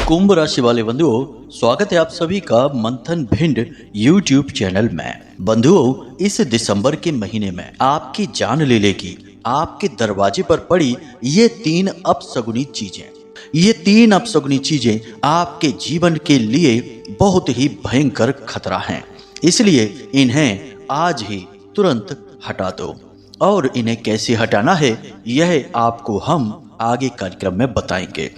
कुंभ राशि वाले बंधुओं, स्वागत है आप सभी का मंथन भिंड यूट्यूब चैनल में। बंधुओं, इस दिसंबर के महीने में आपकी जान ले लेगी आपके दरवाजे पर पड़ी ये तीन अपशगुनी चीजें। ये तीन अपशगुनी चीजें आपके जीवन के लिए बहुत ही भयंकर खतरा हैं, इसलिए इन्हें आज ही तुरंत हटा दो। और इन्हें कैसे हटाना है यह आपको हम आगे कार्यक्रम में बताएंगे।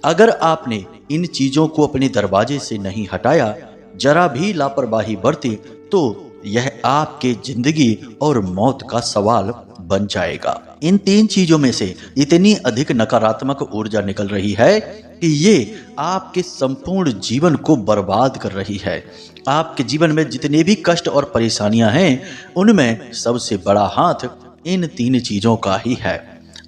अगर आपने इन चीजों को अपने दरवाजे से नहीं हटाया, जरा भी लापरवाही बरती, तो यह आपके जिंदगी और मौत का सवाल बन जाएगा। इन तीन चीजों में से इतनी अधिक नकारात्मक ऊर्जा निकल रही है कि ये आपके संपूर्ण जीवन को बर्बाद कर रही है। आपके जीवन में जितने भी कष्ट और परेशानियां हैं, उनमें सबसे बड़ा हाथ इन तीन चीजों का ही है।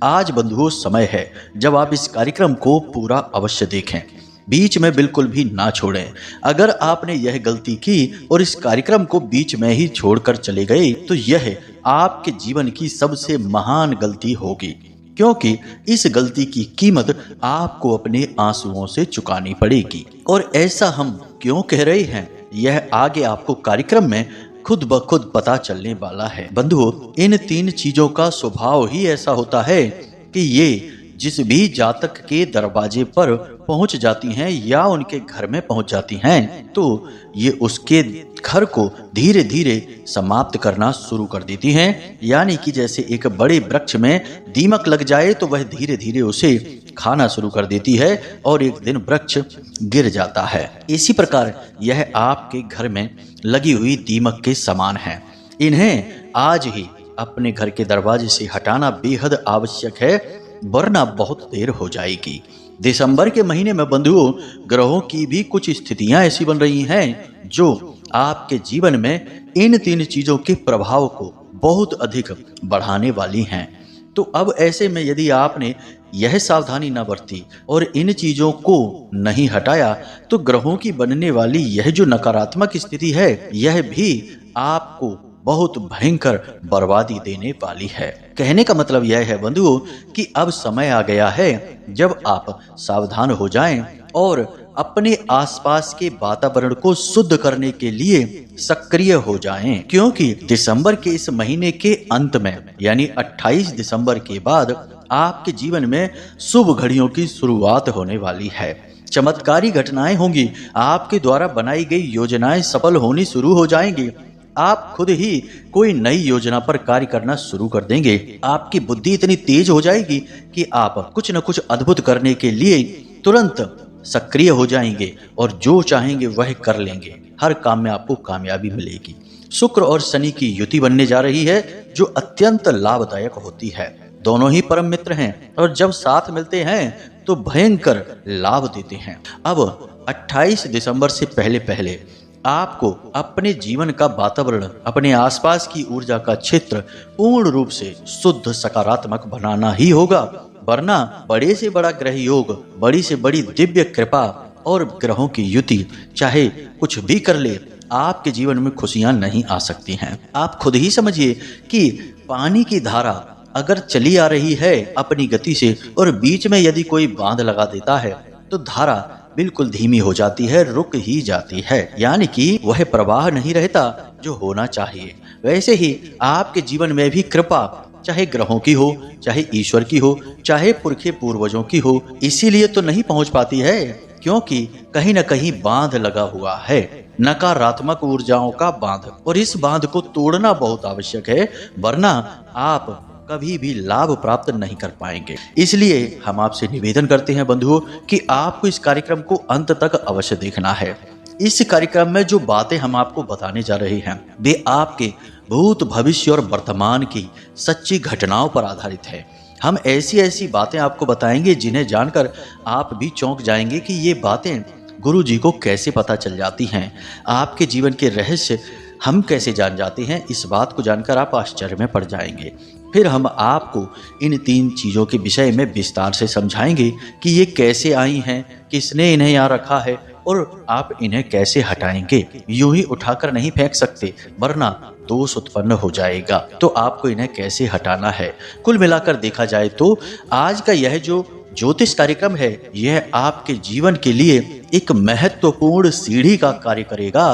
आज बंधुओं, समय है जब आप इस कार्यक्रम को पूरा अवश्य देखें, बीच में बिल्कुल भी ना छोड़ें। अगर आपने यह गलती की और इस कार्यक्रम को बीच में ही छोड़कर चले गए, तो यह आपके जीवन की सबसे महान गलती होगी, क्योंकि इस गलती की कीमत आपको अपने आंसुओं से चुकानी पड़ेगी। और ऐसा हम क्यों कह रहे हैं, यह आगे आपको कार्यक्रम में खुद ब खुद पता चलने वाला है। बंधुओं, इन तीन चीजों का स्वभाव ही ऐसा होता है कि ये जिस भी जातक के दरवाजे पर पहुंच जाती हैं या उनके घर में पहुंच जाती हैं, तो ये उसके घर को धीरे धीरे समाप्त करना शुरू कर देती हैं। यानी कि जैसे एक बड़े वृक्ष में दीमक लग जाए तो वह धीरे धीरे उसे खाना शुरू कर देती है और एक दिन वृक्ष गिर जाता है। इसी प्रकार यह आपके घर में लगी हुई दीमक के समान है। इन्हें आज ही अपने घर के दरवाजे से हटाना बेहद आवश्यक है, वरना बहुत देर हो जाएगी। दिसंबर के महीने में बंधुओं, ग्रहों की भी कुछ स्थितियां ऐसी बन रही हैं जो आपके जीवन में इन तीन चीजों के प्रभाव को बहुत अधिक बढ़ाने वाली हैं। तो अब ऐसे में यदि आपने यह सावधानी न बरती और इन चीजों को नहीं हटाया, तो ग्रहों की बनने वाली यह जो नकारात्मक स्थिति है, यह भी आपको बहुत भयंकर बर्बादी देने वाली है। कहने का मतलब यह है बंधुओं कि अब समय आ गया है जब आप सावधान हो जाएं और अपने आसपास के वातावरण को शुद्ध करने के लिए सक्रिय हो जाएं, क्योंकि दिसंबर के इस महीने के अंत में यानी 28 दिसंबर के बाद आपके जीवन में शुभ घड़ियों की शुरुआत होने वाली है। चमत्कारी घटनाएं होंगी, आपके द्वारा बनाई गई योजनाएं सफल होनी शुरू हो जाएंगी। आप खुद ही कोई नई योजना पर कार्य करना शुरू कर देंगे। आपकी बुद्धि इतनी तेज हो जाएगी कि आप कुछ न कुछ अद्भुत करने के लिए तुरंत सक्रिय हो जाएंगे और जो चाहेंगे वह कर लेंगे। हर काम में आपको कामयाबी मिलेगी। शुक्र और शनि की युति बनने जा रही है, जो अत्यंत लाभदायक होती है। दोनों ही परम मित्र हैं और जब साथ मिलते हैं तो भयंकर लाभ देते हैं। अब 28 दिसंबर से पहले पहले आपको अपने जीवन का वातावरण, अपने आसपास की ऊर्जा का क्षेत्र पूर्ण रूप से शुद्ध सकारात्मक बनाना ही होगा, वरना बड़े से बड़ा ग्रह योग, बड़ी से बड़ी दिव्य कृपा और ग्रहों की युति चाहे कुछ भी कर ले, आपके जीवन में खुशियां नहीं आ सकती हैं। आप खुद ही समझिए कि पानी की धारा अगर चली आ रही है अपनी गति से और बीच में यदि कोई बांध लगा देता है, तो धारा बिल्कुल धीमी हो जाती है, रुक ही जाती है, यानी कि वह प्रवाह नहीं रहता जो होना चाहिए। वैसे ही आपके जीवन में भी कृपा चाहे ग्रहों की हो, चाहे ईश्वर की हो, चाहे पुरखे पूर्वजों की हो, इसीलिए तो नहीं पहुंच पाती है क्योंकि कहीं न कहीं बांध लगा हुआ है, नकारात्मक ऊर्जाओं का बांध, और इस बांध को तोड़ना बहुत आवश्यक है, वरना आप कभी भी लाभ प्राप्त नहीं कर पाएंगे। इसलिए हम आपसे निवेदन करते हैं बंधुओं कि आपको इस कार्यक्रम को अंत तक अवश्य देखना है। इस कार्यक्रम में जो बातें हम आपको बताने जा रहे हैं, वे आपके भूत, भविष्य और वर्तमान की सच्ची घटनाओं पर आधारित है। हम ऐसी ऐसी बातें आपको बताएंगे जिन्हें जानकर आप भी चौंक जाएंगे कि ये बातें गुरु जी को कैसे पता चल जाती हैं। आपके जीवन के रहस्य हम कैसे जान जाते हैं, इस बात को जानकर आप आश्चर्य में पड़ जाएंगे। फिर हम आपको इन तीन चीज़ों के विषय में विस्तार से समझाएंगे कि ये कैसे आई हैं, किसने इन्हें यहाँ रखा है और आप इन्हें कैसे हटाएंगे। यूं ही उठाकर नहीं फेंक सकते, वरना दोष उत्पन्न हो जाएगा। तो आपको इन्हें कैसे हटाना है। कुल मिलाकर देखा जाए तो आज का यह जो ज्योतिष कार्यक्रम है यह आपके जीवन के लिए एक महत्वपूर्ण सीढ़ी का कार्य करेगा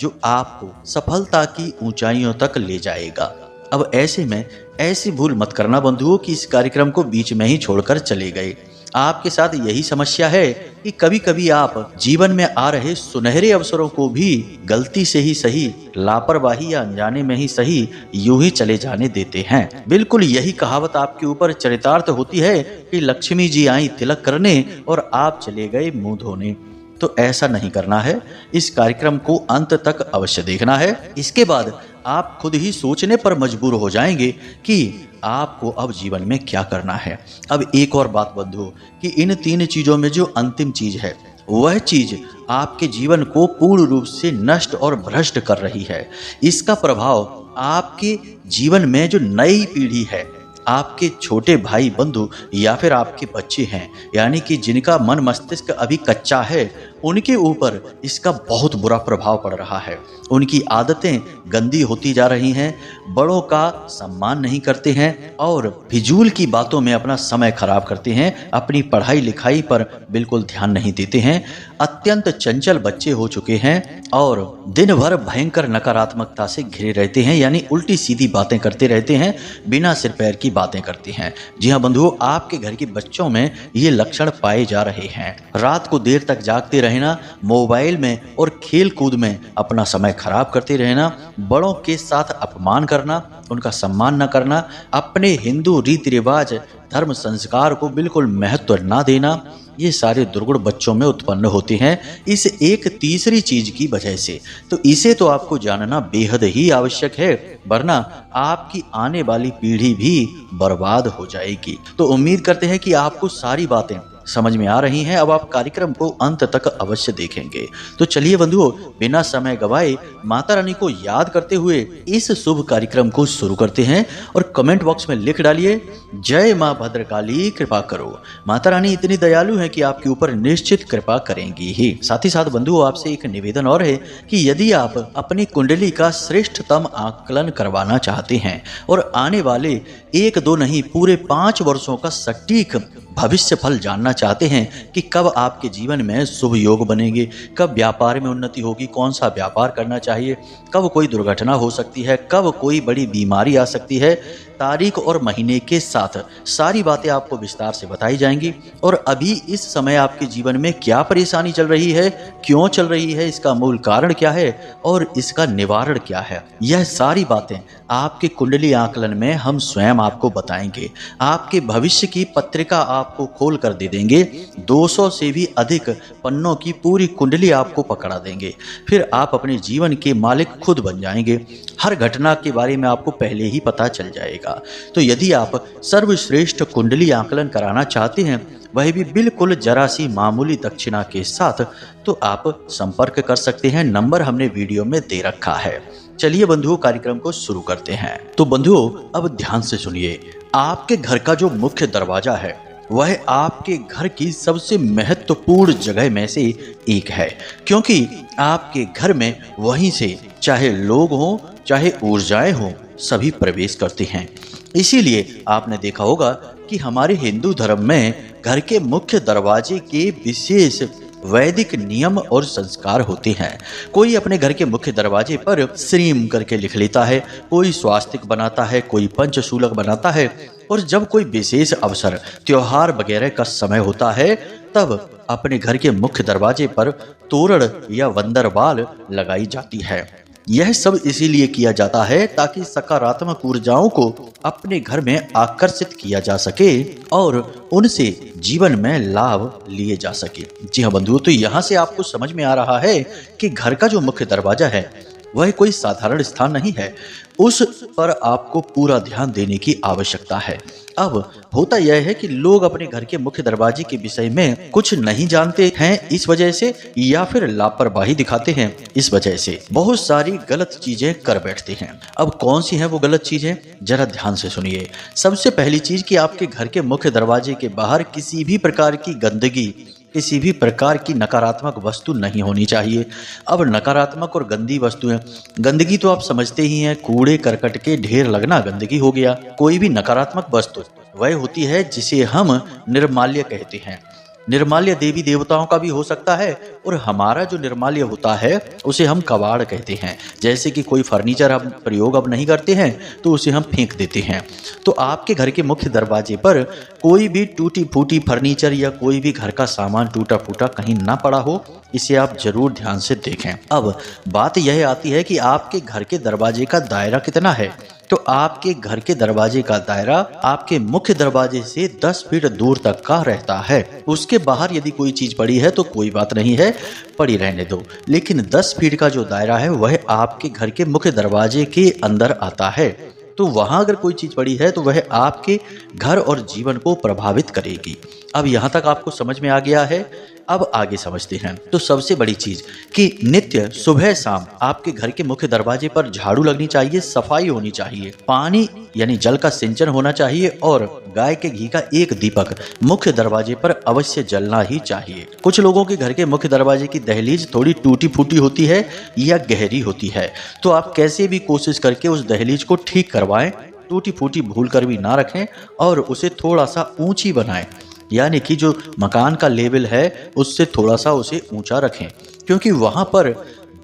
जो आपको सफलता की ऊंचाइयों तक ले जाएगा। अब ऐसे में ऐसी भूल मत करना बंधुओं कि इस कार्यक्रम को बीच में ही छोड़कर चले गए। आपके साथ यही समस्या है कि कभी कभी आप जीवन में आ रहे सुनहरे अवसरों को भी गलती से ही सही, लापरवाही या अनजाने में ही सही यूं ही चले जाने देते हैं। बिल्कुल यही कहावत आपके ऊपर चरितार्थ होती है कि लक्ष्मी जी आई तिलक करने और आप चले गए मुंह धोने। तो ऐसा नहीं करना है। इस कार्यक्रम को अंत तक अवश्य देखना है। इसके बाद आप खुद ही सोचने पर मजबूर हो जाएंगे कि आपको अब जीवन में क्या करना है। अब एक और बात बंधु कि इन 3 चीजों में जो अंतिम चीज है वह चीज आपके जीवन को पूर्ण रूप से नष्ट और भ्रष्ट कर रही है। इसका प्रभाव आपके जीवन में जो नई पीढ़ी है, आपके छोटे भाई बंधु या फिर आपके बच्चे हैं, यानी कि जिनका मन मस्तिष्क अभी कच्चा है, उनके ऊपर इसका बहुत बुरा प्रभाव पड़ रहा है। उनकी आदतें गंदी होती जा रही हैं, बड़ों का सम्मान नहीं करते हैं और फिजूल की बातों में अपना समय खराब करते हैं, अपनी पढ़ाई लिखाई पर बिल्कुल ध्यान नहीं देते हैं। अत्यंत चंचल बच्चे हो चुके हैं और दिन भर भयंकर नकारात्मकता से घिरे रहते हैं, यानी उल्टी सीधी बातें करते रहते हैं, बिना सिर पैर की बातें करते हैं। जी हाँ बंधुओं, आपके घर के बच्चों में ये लक्षण पाए जा रहे हैं। रात को देर तक जागते रहना, मोबाइल में और खेल कूद में अपना समय खराब करते रहना, बड़ों के साथ अपमान करना, उनका सम्मान न करना, अपने हिंदू रीति रिवाज धर्म संस्कार को बिल्कुल महत्व ना देना, ये सारे दुर्गुण बच्चों में उत्पन्न होते हैं इस एक तीसरी चीज की वजह से। तो इसे तो आपको जानना बेहद ही आवश्यक है, वरना आपकी आने वाली पीढ़ी भी बर्बाद हो जाएगी। तो उम्मीद करते हैं कि आपको सारी बातें समझ में आ रही हैं। अब आप कार्यक्रम को अंत तक अवश्य देखेंगे। तो चलिए बंधुओं, बिना समय गवाए माता रानी को याद करते हुए इस शुभ कार्यक्रम को शुरू करते हैं और कमेंट बॉक्स में लिख डालिए, जय मां भद्रकाली कृपा करो। माता रानी इतनी दयालु है कि आपके ऊपर निश्चित कृपा करेंगी ही। साथ ही साथ बंधुओं, आपसे एक निवेदन और है कि यदि आप अपनी कुंडली का श्रेष्ठतम आकलन करवाना चाहते हैं और आने वाले 1-2 नहीं पूरे 5 वर्षों का सटीक भविष्य फल जानना चाहते हैं कि कब आपके जीवन में शुभ योग बनेंगे, कब व्यापार में उन्नति होगी, कौन सा व्यापार करना चाहिए, कब कोई दुर्घटना हो सकती है, कब कोई बड़ी बीमारी आ सकती है, तारीख और महीने के साथ सारी बातें आपको विस्तार से बताई जाएंगी। और अभी इस समय आपके जीवन में क्या परेशानी चल रही है, क्यों चल रही है, इसका मूल कारण क्या है और इसका निवारण क्या है, यह सारी बातें आपके कुंडली आकलन में हम स्वयं आपको बताएंगे। आपके भविष्य की पत्रिका आपको खोल कर दे देंगे। 200 से भी अधिक पन्नों की पूरी कुंडली आपको पकड़ा देंगे। फिर आप अपने जीवन के मालिक खुद बन जाएंगे। हर घटना के बारे में आपको पहले ही पता चल जाएगा। तो यदि आप सर्वश्रेष्ठ कुंडली आकलन कराना चाहते हैं, वह भी बिल्कुल जरा सी मामूली दक्षिणा के साथ, तो आप संपर्क कर सकते हैं। नंबर हमने वीडियो में दे रखा है। चलिए बंधुओं, कार्यक्रम को शुरू करते हैं। तो बंधुओं, अब ध्यान से सुनिए। आपके घर का जो मुख्य दरवाजा है वह आपके घर की सबसे महत्वपूर्ण जगह में से एक है, क्योंकि आपके घर में वहीं से चाहे लोग हों चाहे ऊर्जाएं हों, सभी प्रवेश करते हैं। इसीलिए आपने देखा होगा कि हमारे हिंदू धर्म में घर के मुख्य दरवाजे के विशेष वैदिक नियम और संस्कार होते हैं। कोई अपने घर के मुख्य दरवाजे पर श्रीम करके लिख लेता है, कोई स्वास्तिक बनाता है, कोई पंचशूलक बनाता है। और जब कोई विशेष अवसर, त्योहार वगैरह का समय होता है, तब अपने घर के मुख्य दरवाजे पर तोरण या वंदरवाल लगाई जाती है। यह सब इसीलिए किया जाता है ताकि सकारात्मक ऊर्जाओं को अपने घर में आकर्षित किया जा सके और उनसे जीवन में लाभ लिए जा सके। जी हाँ बंधुओं, तो यहाँ से आपको समझ में आ रहा है कि घर का जो मुख्य दरवाजा है वह कोई साधारण स्थान नहीं है, उस पर आपको पूरा ध्यान देने की आवश्यकता है। अब होता यह है कि लोग अपने घर के मुख्य दरवाजे के विषय में कुछ नहीं जानते हैं, इस वजह से, या फिर लापरवाही दिखाते हैं, इस वजह से बहुत सारी गलत चीजें कर बैठते हैं। अब कौन सी हैं वो गलत चीजें, जरा ध्यान से सुनिए। सबसे पहली चीज कि आपके घर के मुख्य दरवाजे के बाहर किसी भी प्रकार की गंदगी, किसी भी प्रकार की नकारात्मक वस्तु नहीं होनी चाहिए। अब नकारात्मक और गंदी वस्तुएं, गंदगी तो आप समझते ही हैं, कूड़े करकट के ढेर लगना गंदगी हो गया। कोई भी नकारात्मक वस्तु वह होती है जिसे हम निर्माल्य कहते हैं। निर्माल्य देवी देवताओं का भी हो सकता है और हमारा जो निर्माल्य होता है उसे हम कबाड़ कहते हैं। जैसे कि कोई फर्नीचर हम प्रयोग अब नहीं करते हैं तो उसे हम फेंक देते हैं। तो आपके घर के मुख्य दरवाजे पर कोई भी टूटी फूटी फर्नीचर या कोई भी घर का सामान टूटा फूटा कहीं ना पड़ा हो, इसे आप जरूर ध्यान से देखें। अब बात यह आती है कि आपके घर के दरवाजे का दायरा कितना है। तो आपके घर के दरवाजे का दायरा आपके मुख्य दरवाजे से 10 फीट दूर तक का रहता है। उसके बाहर यदि कोई चीज पड़ी है तो कोई बात नहीं है, पड़ी रहने दो, लेकिन 10 फीट का जो दायरा है वह आपके घर के मुख्य दरवाजे के अंदर आता है। तो वहां अगर कोई चीज पड़ी है तो वह आपके घर और जीवन को प्रभावित करेगी। अब यहाँ तक आपको समझ में आ गया है। अब आगे समझते हैं। तो सबसे बड़ी चीज कि नित्य सुबह शाम आपके घर के मुख्य दरवाजे पर झाड़ू लगनी चाहिए, सफाई होनी चाहिए, पानी यानी जल का सिंचन होना चाहिए और गाय के घी का एक दीपक मुख्य दरवाजे पर अवश्य जलना ही चाहिए। कुछ लोगों के घर के मुख्य दरवाजे की दहलीज थोड़ी टूटी फूटी होती है या गहरी होती है, तो आप कैसे भी कोशिश करके उस दहलीज को ठीक करवाएं। टूटी फूटी भूल कर भी ना रखें और उसे थोड़ा सा ऊंची बनाएं, यानी कि जो मकान का लेवल है उससे थोड़ा सा उसे ऊंचा रखें, क्योंकि वहां पर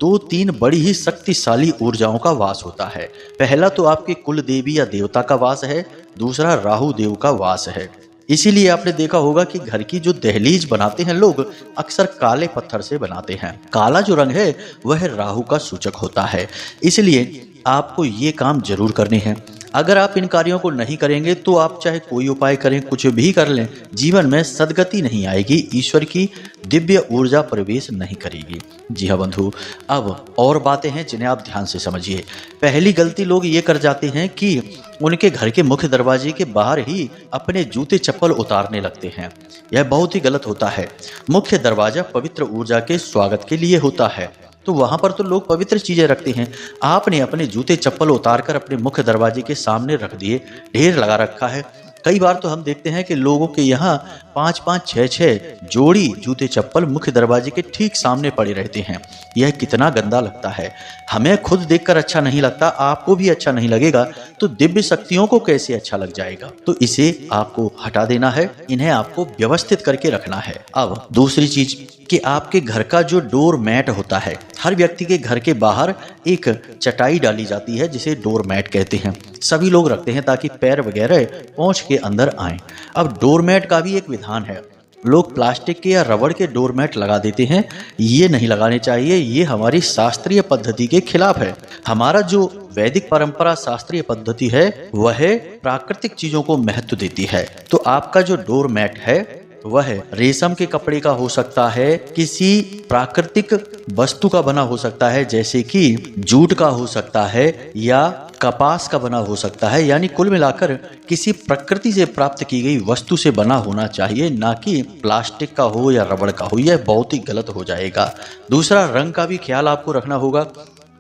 2-3 बड़ी ही शक्तिशाली ऊर्जाओं का वास होता है। पहला तो आपके कुल देवी या देवता का वास है, दूसरा राहु देव का वास है। इसीलिए आपने देखा होगा कि घर की जो दहलीज बनाते हैं लोग अक्सर काले पत्थर से बनाते हैं। काला जो रंग है वह राहु का सूचक होता है। इसलिए आपको ये काम जरूर करने हैं। अगर आप इन कार्यों को नहीं करेंगे तो आप चाहे कोई उपाय करें, कुछ भी कर लें, जीवन में सद्गति नहीं आएगी, ईश्वर की दिव्य ऊर्जा प्रवेश नहीं करेगी। जी हाँ बंधु, अब और बातें हैं जिन्हें आप ध्यान से समझिए। पहली गलती लोग ये कर जाते हैं कि उनके घर के मुख्य दरवाजे के बाहर ही अपने जूते चप्पल उतारने लगते हैं। यह बहुत ही गलत होता है। मुख्य दरवाजा पवित्र ऊर्जा के स्वागत के लिए होता है, तो वहां पर तो लोग पवित्र चीजें रखते हैं। आपने अपने जूते चप्पल उतारकर अपने मुख्य दरवाजे के सामने रख दिए, ढेर लगा रखा है। कई बार तो हम देखते हैं कि लोगों के यहाँ 5-5, 6-6 जोड़ी जूते चप्पल मुख्य दरवाजे के ठीक सामने पड़े रहते हैं। यह कितना गंदा लगता है। हमें खुद देखकर अच्छा नहीं लगता, आपको भी अच्छा नहीं लगेगा, तो दिव्य शक्तियों को कैसे अच्छा लग जाएगा। तो इसे आपको हटा देना है, इन्हें आपको व्यवस्थित करके रखना है। अब दूसरी चीज कि आपके घर का जो डोर मैट होता है, हर व्यक्ति के घर के बाहर एक चटाई डाली जाती है जिसे डोर मैट कहते हैं। सभी लोग रखते हैं ताकि पैर वगैरह पहुंच के अंदर आए। अब डोर मैट का भी एक विधान है। लोग प्लास्टिक के या रबड़ के डोर मैट लगा देते हैं, ये नहीं लगाने चाहिए। ये हमारी शास्त्रीय पद्धति के खिलाफ है। हमारा जो वैदिक परंपरा शास्त्रीय पद्धति है वह प्राकृतिक चीजों को महत्व देती है। तो आपका जो डोर मैट है वह रेशम के कपड़े का हो सकता है, किसी प्राकृतिक वस्तु का बना हो सकता है, जैसे कि जूट का हो सकता है या कपास का बना हो सकता है। यानी कुल मिलाकर किसी प्रकृति से प्राप्त की गई वस्तु से बना होना चाहिए, ना कि प्लास्टिक का हो या रबड़ का हो। यह बहुत ही गलत हो जाएगा। दूसरा, रंग का भी ख्याल आपको रखना होगा।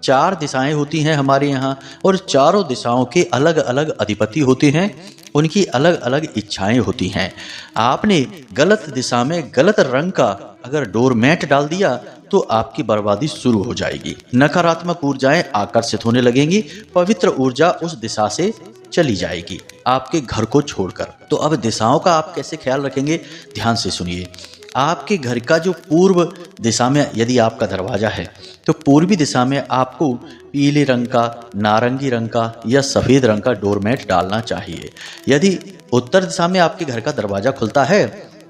4 दिशाएं होती हैं हमारे यहाँ और चारों दिशाओं के अलग अलग अधिपति होते हैं, उनकी अलग अलग इच्छाएं होती हैं। आपने गलत दिशा में गलत रंग का अगर डोरमैट डाल दिया तो आपकी बर्बादी शुरू हो जाएगी। नकारात्मक ऊर्जाएं आकर्षित होने लगेंगी, पवित्र ऊर्जा उस दिशा से चली जाएगी आपके घर को छोड़कर। तो अब दिशाओं का आप कैसे ख्याल रखेंगे, ध्यान से सुनिए। आपके घर का जो पूर्व दिशा में यदि आपका दरवाजा है तो पूर्वी दिशा में आपको पीले रंग का, नारंगी रंग का या सफ़ेद रंग का डोरमैट डालना चाहिए। यदि उत्तर दिशा में आपके घर का दरवाजा खुलता है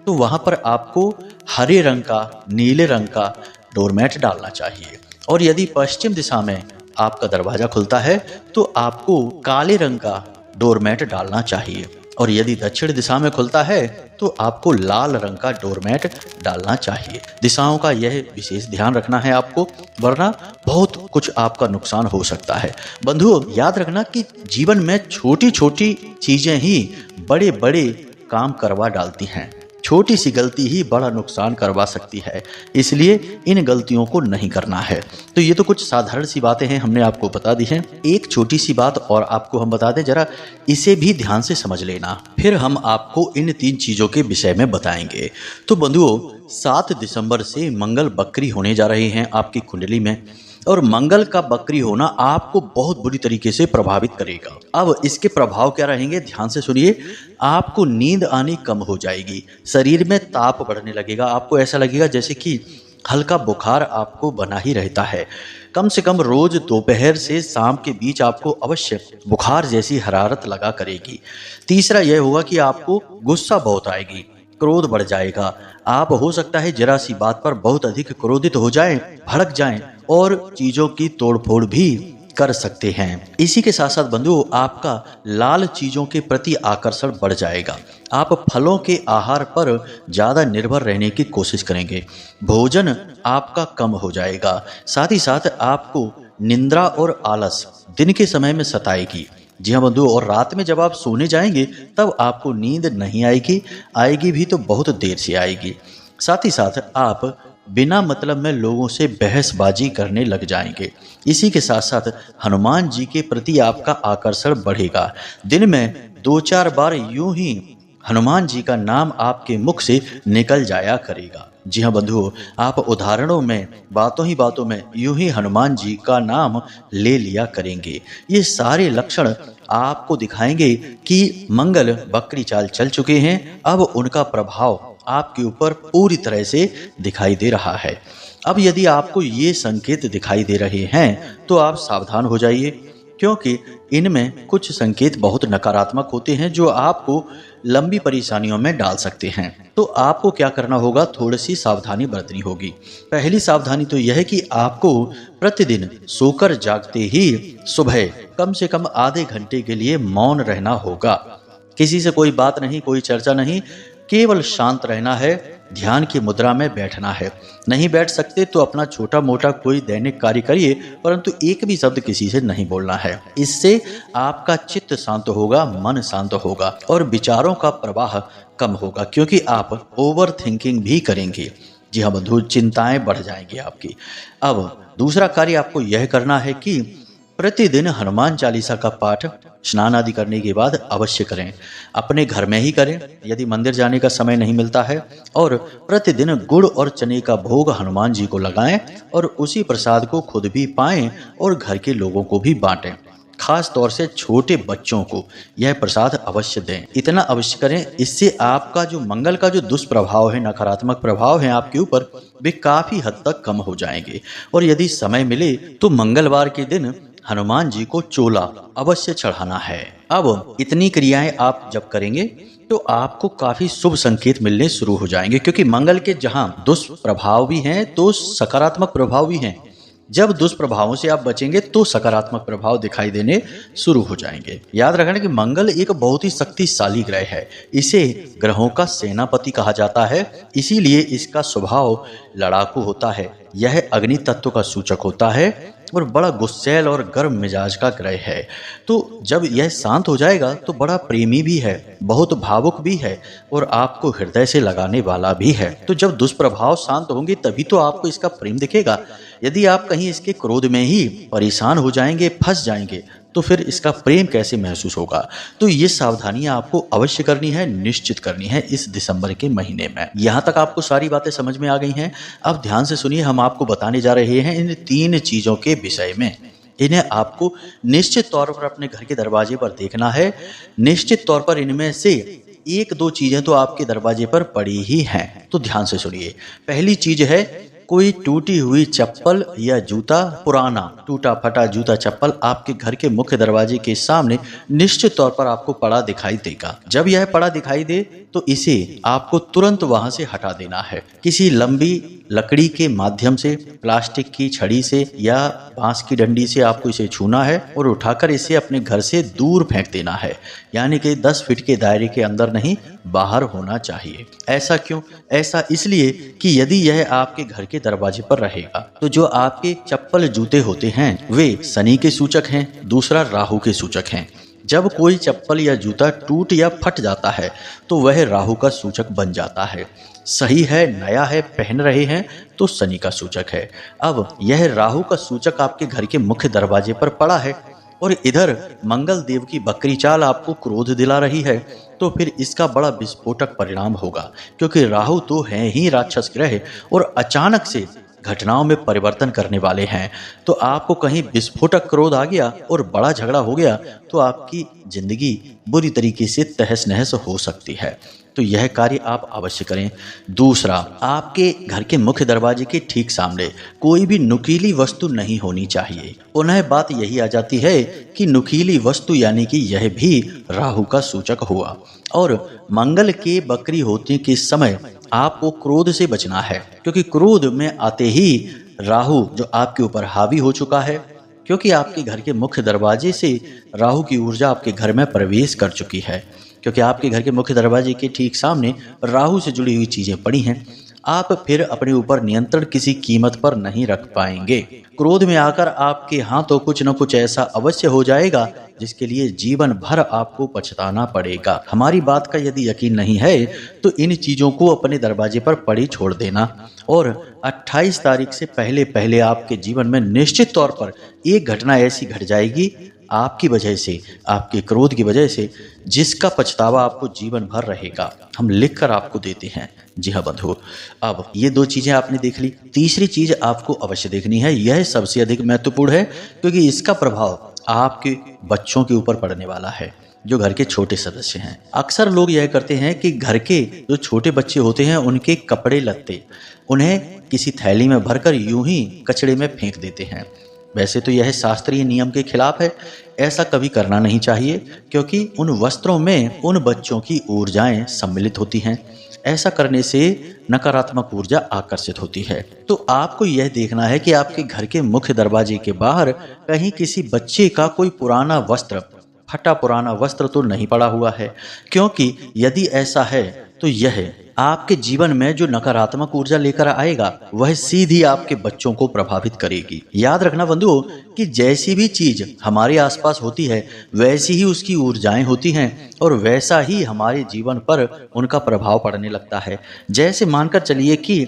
तो वहां पर आपको हरे रंग का, नीले रंग का डोरमैट डालना चाहिए। और यदि पश्चिम दिशा में आपका दरवाजा खुलता है तो आपको काले रंग का डोरमैट डालना चाहिए। और यदि दक्षिण दिशा में खुलता है तो आपको लाल रंग का डोरमैट डालना चाहिए। दिशाओं का यह विशेष ध्यान रखना है आपको, वरना बहुत कुछ आपका नुकसान हो सकता है। बंधुओं, याद रखना कि जीवन में छोटी छोटी चीजें ही बड़े बड़े काम करवा डालती हैं। छोटी सी गलती ही बड़ा नुकसान करवा सकती है, इसलिए इन गलतियों को नहीं करना है। तो ये तो कुछ साधारण सी बातें हैं, हमने आपको बता दी हैं। एक छोटी सी बात और आपको हम बता दें, जरा इसे भी ध्यान से समझ लेना, फिर हम आपको इन 3 चीज़ों के विषय में बताएंगे। तो बंधुओं, 7 दिसंबर से मंगल बकरी होने जा रहे हैं आपकी कुंडली में। और मंगल का बकरी होना आपको बहुत बुरी तरीके से प्रभावित करेगा। अब इसके प्रभाव क्या रहेंगे, ध्यान से सुनिए। आपको नींद आनी कम हो जाएगी, शरीर में ताप बढ़ने लगेगा, आपको ऐसा लगेगा जैसे कि हल्का बुखार आपको बना ही रहता है। कम से कम रोज दोपहर से शाम के बीच आपको अवश्य बुखार जैसी हरारत लगा करेगी। तीसरा यह होगा कि आपको गुस्सा बहुत आएगी, क्रोध बढ़ जाएगा। आप हो सकता है जरा सी बात पर बहुत अधिक क्रोधित हो जाएं, भड़क जाएं और चीजों की तोड़फोड़ भी कर सकते हैं। इसी के साथ साथ बंधुओं, आपका लाल चीजों के प्रति आकर्षण बढ़ जाएगा। आप फलों के आहार पर ज्यादा निर्भर रहने की कोशिश करेंगे। भोजन आपका कम हो जाएगा। साथ ही साथ आपको निंद्रा और आलस दिन के समय में सताएगी। जी हाँ बंधु, और रात में जब आप सोने जाएंगे तब आपको नींद नहीं आएगी, आएगी भी तो बहुत देर से आएगी। साथ ही साथ आप बिना मतलब में लोगों से बहसबाजी करने लग जाएंगे। इसी के साथ साथ हनुमान जी के प्रति आपका आकर्षण बढ़ेगा। दिन में 2-4 बार यूं ही हनुमान जी का नाम आपके मुख से निकल जाया करेगा। जी हाँ बंधुओं, आप उदाहरणों में बातों ही बातों में यूं ही हनुमान जी का नाम ले लिया करेंगे। ये सारे लक्षण आपको दिखाएंगे कि मंगल बकरी चाल चल चुके हैं। अब उनका प्रभाव आपके ऊपर पूरी तरह से दिखाई दे रहा है। अब यदि आपको ये संकेत दिखाई दे रहे हैं तो आप सावधान हो जाइए, क्योंकि इनमें कुछ संकेत बहुत नकारात्मक होते हैं जो आपको लंबी परेशानियों में डाल सकते हैं। तो आपको क्या करना होगा, थोड़ी सी सावधानी बरतनी होगी। पहली सावधानी तो यह है कि आपको प्रतिदिन सोकर जागते ही सुबह कम से कम आधे घंटे के लिए मौन रहना होगा। किसी से कोई बात नहीं, कोई चर्चा नहीं, केवल शांत रहना है, ध्यान की मुद्रा में बैठना है। नहीं बैठ सकते तो अपना छोटा मोटा कोई दैनिक कार्य करिए, परंतु एक भी शब्द किसी से नहीं बोलना है। इससे आपका चित्त शांत होगा, मन शांत होगा और विचारों का प्रवाह कम होगा, क्योंकि आप ओवर थिंकिंग भी करेंगे। जी हाँ बंधु, चिंताएं बढ़ जाएंगी आपकी। अब दूसरा कार्य आपको यह करना है कि प्रतिदिन हनुमान चालीसा का पाठ स्नान आदि करने के बाद अवश्य करें। अपने घर में ही करें यदि मंदिर जाने का समय नहीं मिलता है। और प्रतिदिन गुड़ और चने का भोग हनुमान जी को लगाएं और उसी प्रसाद को खुद भी पाएं और घर के लोगों को भी बांटें। खास तौर से छोटे बच्चों को यह प्रसाद अवश्य दें। इतना अवश्य करें, इससे आपका जो मंगल का जो दुष्प्रभाव है, नकारात्मक प्रभाव है आपके ऊपर, वे काफी हद तक कम हो जाएंगे। और यदि समय मिले तो मंगलवार के दिन हनुमान जी को चोला अवश्य चढ़ाना है। अब इतनी क्रियाएं आप जब करेंगे तो आपको काफी शुभ संकेत मिलने शुरू हो जाएंगे, क्योंकि मंगल के जहां दुष्प्रभाव भी हैं तो सकारात्मक प्रभाव भी हैं। जब दुष्प्रभावों से आप बचेंगे तो सकारात्मक प्रभाव दिखाई देने शुरू हो जाएंगे। याद रखना कि मंगल एक बहुत ही शक्तिशाली ग्रह है। इसे ग्रहों का सेनापति कहा जाता है, इसीलिए इसका स्वभाव लड़ाकू होता है। यह अग्नि तत्व का सूचक होता है और बड़ा गुस्सैल और गर्म मिजाज का ग्रह है। तो जब यह शांत हो जाएगा तो बड़ा प्रेमी भी है, बहुत भावुक भी है और आपको हृदय से लगाने वाला भी है। तो जब दुष्प्रभाव शांत होंगे तभी तो आपको इसका प्रेम दिखेगा। यदि आप कहीं इसके क्रोध में ही परेशान हो जाएंगे, फंस जाएंगे, तो फिर इसका प्रेम कैसे महसूस होगा। तो ये सावधानियां आपको अवश्य करनी है, निश्चित करनी है इस दिसंबर के महीने में। यहाँ तक आपको सारी बातें समझ में आ गई हैं। अब ध्यान से सुनिए, हम आपको बताने जा रहे हैं इन 3 चीजों के विषय में। इन्हें आपको निश्चित तौर पर अपने घर के दरवाजे पर देखना है। निश्चित तौर पर इनमें से 1-2 चीजें तो आपके दरवाजे पर पड़ी ही हैं। तो ध्यान से सुनिए। पहली चीज है कोई टूटी हुई चप्पल या जूता, पुराना टूटा फटा जूता चप्पल आपके घर के मुख्य दरवाजे के सामने निश्चित तौर पर आपको पड़ा दिखाई देगा। जब यह पड़ा दिखाई दे तो इसे आपको तुरंत वहां से हटा देना है। किसी लंबी लकड़ी के माध्यम से, प्लास्टिक की छड़ी से या बांस की डंडी से आपको इसे छूना है और उठाकर इसे अपने घर से दूर फेंक देना है। यानी कि 10 फीट के दायरे के अंदर नहीं, बाहर होना चाहिए। ऐसा क्यों? ऐसा इसलिए कि यदि यह आपके घर के दरवाजे पर रहेगा तो जो आपके चप्पल जूते होते हैं वे शनि के सूचक हैं, दूसरा राहु के सूचक हैं। जब कोई चप्पल या जूता टूट या फट जाता है तो वह राहु का सूचक बन जाता है। सही है, नया है, पहन रहे हैं तो शनि का सूचक है। अब यह राहु का सूचक आपके घर के मुख्य दरवाजे पर पड़ा है और इधर मंगल देव की बकरी चाल आपको क्रोध दिला रही है, तो फिर इसका बड़ा विस्फोटक परिणाम होगा, क्योंकि राहु तो है ही राक्षस ग्रह और अचानक से घटनाओं में परिवर्तन करने वाले हैं। तो आपको कहीं विस्फोटक क्रोध आ गया और बड़ा झगड़ा हो गया तो आपकी जिंदगी बुरी तरीके से तहस नहस हो सकती है। तो यह कार्य आप अवश्य करें। दूसरा, आपके घर के मुख्य दरवाजे के ठीक सामने कोई भी नुकीली वस्तु नहीं होनी चाहिए। पुनः बात यही आ जाती है कि नुकीली वस्तु यानी कि यह भी राहु का सूचक हुआ। और मंगल के बकरी होते के समय आपको क्रोध से बचना है, क्योंकि क्रोध में आते ही राहु जो आपके ऊपर हावी हो चुका है, क्योंकि आपके घर के मुख्य दरवाजे से राहु की ऊर्जा आपके घर में प्रवेश कर चुकी है। क्योंकि आपके घर के मुख्य दरवाजे के ठीक सामने राहु से जुड़ी हुई चीजें पड़ी हैं, आप फिर अपने ऊपर नियंत्रण किसी कीमत पर नहीं रख पाएंगे। क्रोध में आकर आपके हाथों कुछ न कुछ ऐसा अवश्य हो जाएगा जिसके लिए जीवन भर आपको पछताना पड़ेगा। हमारी बात का यदि यकीन नहीं है तो इन चीजों को अपने दरवाजे पर पड़ी छोड़ देना, और 28 तारीख से पहले पहले आपके जीवन में निश्चित तौर पर एक घटना ऐसी घट जाएगी आपकी वजह से, आपके क्रोध की वजह से, जिसका पछतावा आपको जीवन भर रहेगा। हम लिख कर आपको देते हैं। जी हाँ बंधु, अब ये 2 चीजें आपने देख ली। तीसरी चीज आपको अवश्य देखनी है, यह सबसे अधिक महत्वपूर्ण है, क्योंकि इसका प्रभाव आपके बच्चों के ऊपर पड़ने वाला है, जो घर के छोटे सदस्य हैं। अक्सर लोग यह करते हैं कि घर के जो छोटे बच्चे होते हैं उनके कपड़े लत्ते उन्हें किसी थैली में भरकर यूं ही कचड़े में फेंक देते हैं। वैसे तो यह शास्त्रीय नियम के खिलाफ है, ऐसा कभी करना नहीं चाहिए, क्योंकि उन वस्त्रों में उन बच्चों की ऊर्जाएं सम्मिलित होती हैं। ऐसा करने से नकारात्मक ऊर्जा आकर्षित होती है। तो आपको यह देखना है कि आपके घर के मुख्य दरवाजे के बाहर कहीं किसी बच्चे का कोई पुराना वस्त्र, फटा पुराना वस्त्र तो नहीं पड़ा हुआ है, क्योंकि यदि ऐसा है तो यह आपके जीवन में जो नकारात्मक ऊर्जा लेकर आएगा वह सीधी आपके बच्चों को प्रभावित करेगी। याद रखना बंधुओं कि जैसी भी चीज हमारे आसपास होती है वैसी ही उसकी ऊर्जाएं होती हैं, और वैसा ही हमारे जीवन पर उनका प्रभाव पड़ने लगता है। जैसे मानकर चलिए कि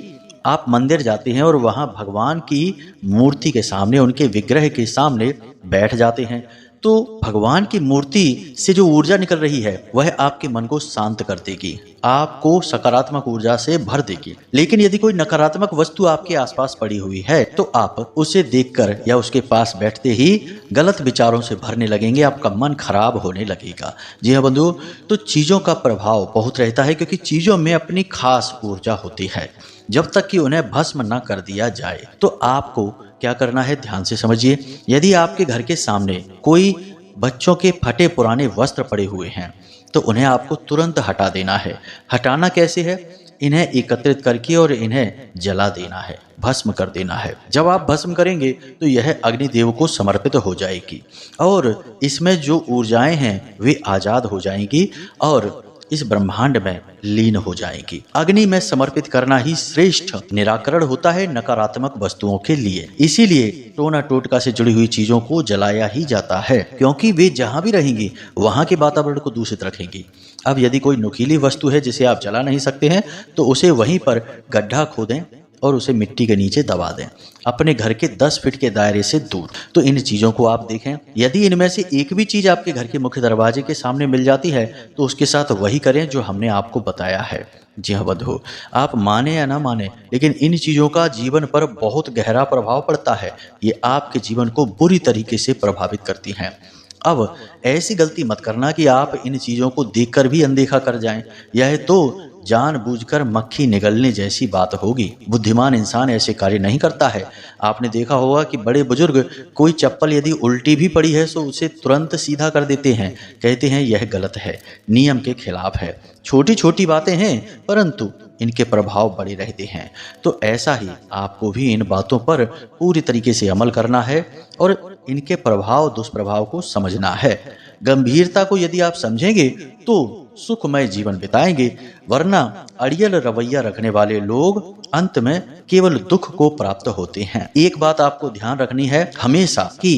आप मंदिर जाते हैं और वहां भगवान की मूर्ति के सामने, उनके विग्रह के सामने बैठ जाते हैं, तो भगवान की मूर्ति से जो ऊर्जा निकल रही है वह आपके मन को शांत कर देगी, आपको सकारात्मक ऊर्जा से भर देगी। लेकिन यदि कोई नकारात्मक वस्तु आपके आसपास पड़ी हुई है तो आप उसे देखकर या उसके पास बैठते ही गलत विचारों से भरने लगेंगे, आपका मन खराब होने लगेगा। जी हाँ बंधु, तो चीजों का प्रभाव बहुत रहता है, क्योंकि चीजों में अपनी खास ऊर्जा होती है। जब तक कि उन्हें भस्म न कर दिया जाए तो आपको क्या करना है, ध्यान से समझिए। यदि आपके घर के सामने कोई बच्चों के फटे पुराने वस्त्र पड़े हुए हैं तो उन्हें आपको तुरंत हटा देना है। हटाना कैसे है, इन्हें एकत्रित करके और इन्हें जला देना है, भस्म कर देना है। जब आप भस्म करेंगे तो यह अग्निदेव को समर्पित हो जाएगी और इसमें जो ऊर्जाएं हैं वे आजाद हो जाएंगी और इस ब्रह्मांड में लीन हो जाएगी। अग्नि में समर्पित करना ही श्रेष्ठ निराकरण होता है नकारात्मक वस्तुओं के लिए। इसीलिए टोना टोटका से जुड़ी हुई चीजों को जलाया ही जाता है, क्योंकि वे जहां भी रहेंगी वहां के वातावरण को दूषित रखेंगी। अब यदि कोई नुकीली वस्तु है जिसे आप जला नहीं सकते हैं तो उसे वहीं पर गड्ढा खोदें और उसे मिट्टी के नीचे दबा दें, अपने घर के 10 फीट के दायरे से दूर। तो इन चीजों को आप देखें, यदि इनमें से एक भी चीज आपके घर के मुख्य दरवाजे के सामने मिल जाती है तो उसके साथ वही करें जो हमने आपको बताया है। जी हाँ बंधु, आप माने या ना माने, लेकिन इन चीजों का जीवन पर बहुत गहरा प्रभाव पड़ता है। ये आपके जीवन को बुरी तरीके से प्रभावित करती हैं। अब ऐसी गलती मत करना कि आप इन चीजों को देखकर भी अनदेखा कर जाएं। यह तो जानबूझकर मक्खी निगलने जैसी बात होगी। बुद्धिमान इंसान ऐसे कार्य नहीं करता है। आपने देखा होगा कि बड़े बुजुर्ग कोई चप्पल यदि उल्टी भी पड़ी है तो उसे तुरंत सीधा कर देते हैं, कहते हैं यह गलत है, नियम के खिलाफ है। छोटी छोटी बातें हैं परंतु इनके प्रभाव बड़े रहते हैं। तो ऐसा ही आपको भी इन बातों पर पूरी तरीके से अमल करना है और इनके प्रभाव दुष्प्रभाव को समझना है। गंभीरता को यदि आप समझेंगे तो सुखमय जीवन बिताएंगे, वरना अड़ियल रवैया रखने वाले लोग अंत में केवल दुख को प्राप्त होते हैं। एक बात आपको ध्यान रखनी है हमेशा कि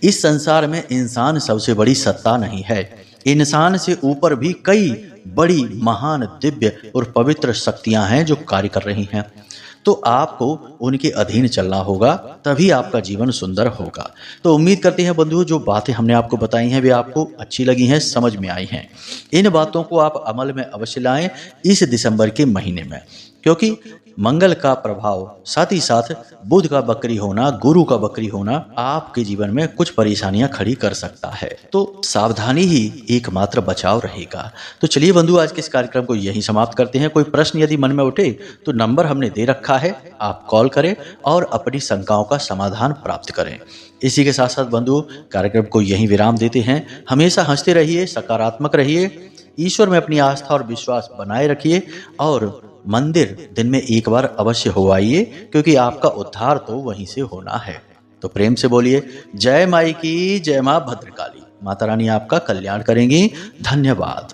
इस संसार में इंसान सबसे बड़ी सत्ता नहीं है। इंसान से ऊपर भी कई बड़ी महान दिव्य और पवित्र शक्तियां हैं जो कार्य कर रही हैं। तो आपको उनके अधीन चलना होगा, तभी आपका जीवन सुंदर होगा। तो उम्मीद करते हैं बंधुओं जो बातें हमने आपको बताई हैं वे आपको अच्छी लगी हैं, समझ में आई हैं। इन बातों को आप अमल में अवश्य लाएं इस दिसंबर के महीने में। क्योंकि मंगल का प्रभाव साथ ही साथ बुध का बकरी होना, गुरु का बकरी होना आपके जीवन में कुछ परेशानियां खड़ी कर सकता है। तो सावधानी ही एकमात्र बचाव रहेगा। तो चलिए बंधु, आज के इस कार्यक्रम को यहीं समाप्त करते हैं। कोई प्रश्न यदि मन में उठे तो नंबर हमने दे रखा है, आप कॉल करें और अपनी शंकाओं का समाधान प्राप्त करें। इसी के साथ साथ बंधु, कार्यक्रम को यहीं विराम देते हैं। हमेशा हंसते रहिए, सकारात्मक रहिए, ईश्वर में अपनी आस्था और विश्वास बनाए रखिए और मंदिर दिन में एक बार अवश्य हो आइए, क्योंकि आपका उद्धार तो वहीं से होना है। तो प्रेम से बोलिए जय माई की, जय मां भद्रकाली। माता रानी आपका कल्याण करेंगी। धन्यवाद।